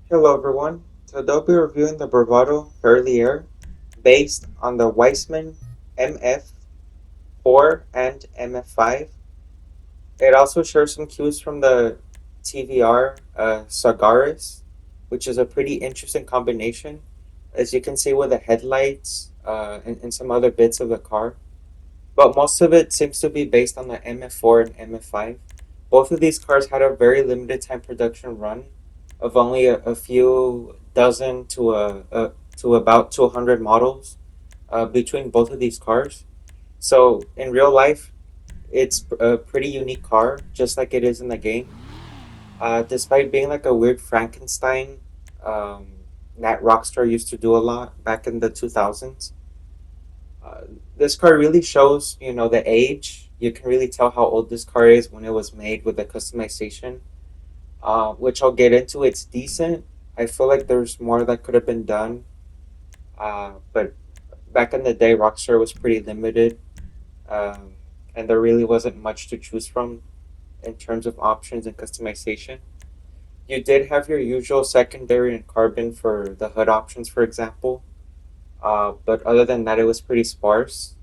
Hello everyone. Today I'll be reviewing the Bravado Verlierer based on the Weissman MF4 and MF5. It also shares some cues from the TVR Sagaris, which is a pretty interesting combination, as you can see with the headlights and some other bits of the car. But most of it seems to be based on the MF4 and MF5. Both of these cars had a very limited time production run of only a few dozen to about 200 models between both of these cars. So in real life, it's a pretty unique car, just like it is in the game. Despite being like a weird Frankenstein um, that Rockstar used to do a lot back in the 2000s. Uh, this car really shows, the age. You can really tell how old this car is when it was made with the customization, which I'll get into. It's decent. I feel like there's more that could have been done, but back in the day, Rockstar was pretty limited, um, and there really wasn't much to choose from in terms of options and customization. You did have your usual secondary and carbon for the hood options, for example, but other than that, it was pretty sparse.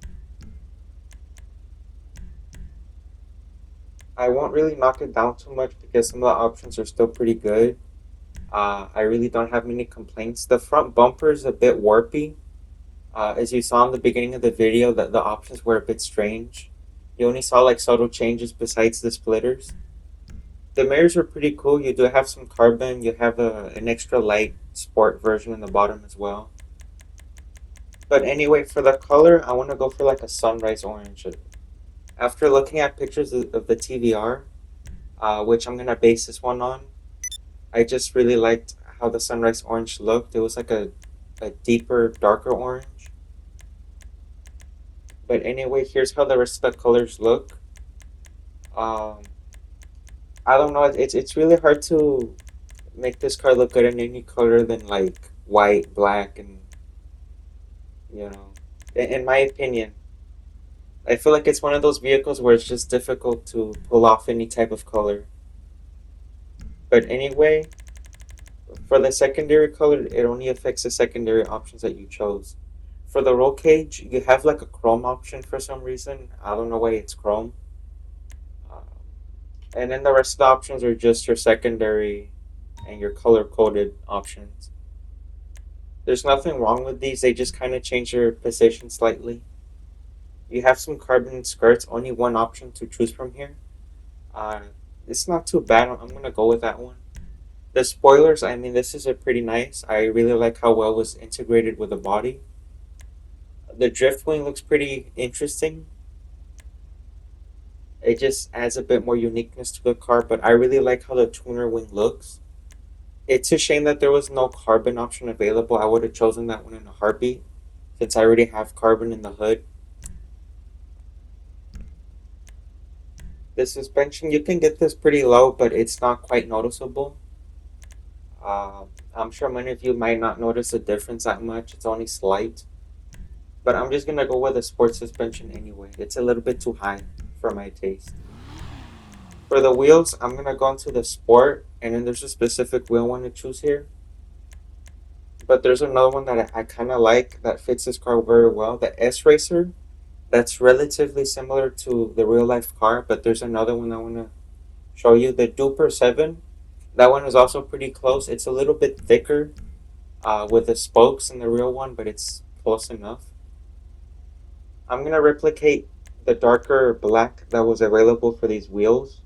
I won't really knock it down too much because some of the options are still pretty good. I really don't have many complaints. The front bumper is a bit warpy. As you saw in the beginning of the video, that the options were a bit strange. You only saw like subtle changes besides the splitters. The mirrors are pretty cool. You do have some carbon. You have an extra light sport version in the bottom as well. But anyway, for the color, I want to go for like a sunrise orange. After looking at pictures of the TVR, which I'm gonna base this one on, I just really liked how the sunrise orange looked. It was like a deeper, darker orange. But anyway, here's how the rest of the colors look. Um, I don't know. It's really hard to make this car look good in any color than like white, black, and you know. In my opinion, I feel like it's one of those vehicles where it's just difficult to pull off any type of color. But anyway, for the secondary color, it only affects the secondary options that you chose. For the roll cage, you have like a chrome option for some reason. I don't know why it's chrome. Um, and then the rest of the options are just your secondary and your color coded options. There's nothing wrong with these, they just kind of change your position slightly. You have some carbon skirts, only one option to choose from here. Uh, it's not too bad. I'm gonna go with that one. The spoilers, I mean, this is a pretty nice. I really like how well it was integrated with the body. The drift wing looks pretty interesting. It just adds a bit more uniqueness to the car, but I really like how the tuner wing looks. It's a shame that there was no carbon option available. I would have chosen that one in a heartbeat since I already have carbon in the hood. The suspension, you can get this pretty low, but it's not quite noticeable. I'm sure many of you might not notice the difference that much. It's only slight. But I'm just gonna go with a sport suspension anyway. It's a little bit too high for my taste. For the wheels, I'm gonna go into the sport, and then there's a specific wheel one to choose here. But there's another one that I kind of like that fits this car very well. The S Racer, that's relatively similar to the real life car, but there's another one I want to show you. The Duper 7, that one is also pretty close. It's a little bit thicker with the spokes in the real one, but it's close enough. I'm going to replicate the darker black that was available for these wheels,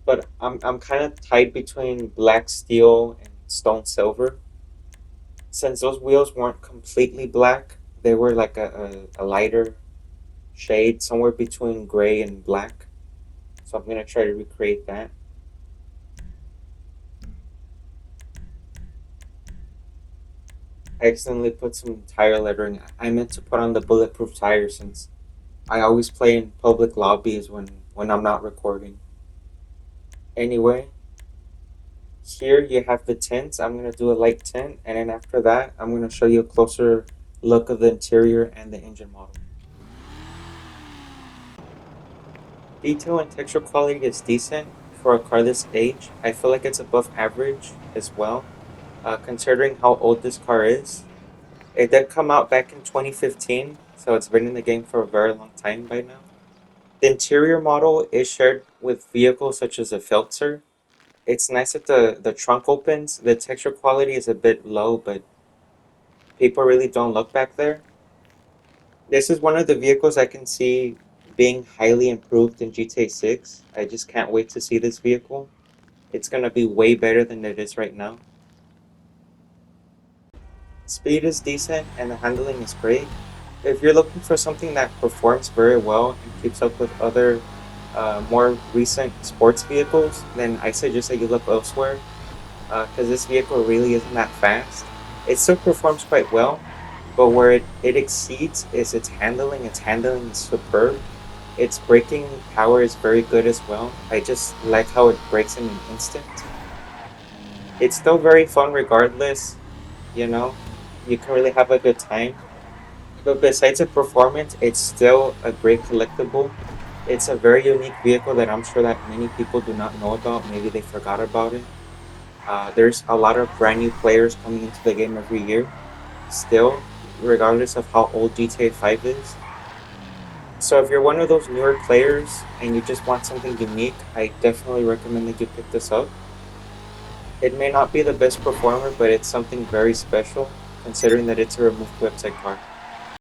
but I'm kind of tied between black steel and stone silver. Since those wheels weren't completely black, they were like a lighter shade, somewhere between gray and black. So I'm going to try to recreate that. I accidentally put some tire lettering. I meant to put on the bulletproof tire since I always play in public lobbies when I'm not recording. Anyway, here you have the tints. I'm going to do a light tint, and then after that, I'm going to show you a closer look of the interior and the engine model. Detail and texture quality is decent. for a car this age. I feel like it's above average as well, considering how old this car is. It did come out back in 2015, so it's been in the game for a very long time by now. The interior model is shared with vehicles such as a Filter. It's nice that the trunk opens. The texture quality is a bit low, but people really don't look back there. This is one of the vehicles I can see being highly improved in GTA 6. I just can't wait to see this vehicle. It's going to be way better than it is right now. Speed is decent and the handling is great. If you're looking for something that performs very well and keeps up with other more recent sports vehicles, then I suggest that you look elsewhere because this vehicle really isn't that fast. It still performs quite well, but where it exceeds is its handling. Its handling is superb. Its braking power is very good as well. I just like how it brakes in an instant. It's still very fun regardless, you know. You can really have a good time. But besides the performance, it's still a great collectible. It's a very unique vehicle that I'm sure that many people do not know about. Maybe they forgot about it. There's a lot of brand new players coming into the game every year, still, regardless of how old GTA 5 is. So if you're one of those newer players and you just want something unique, I definitely recommend that you pick this up. It may not be the best performer, but it's something very special considering that it's a removed website car.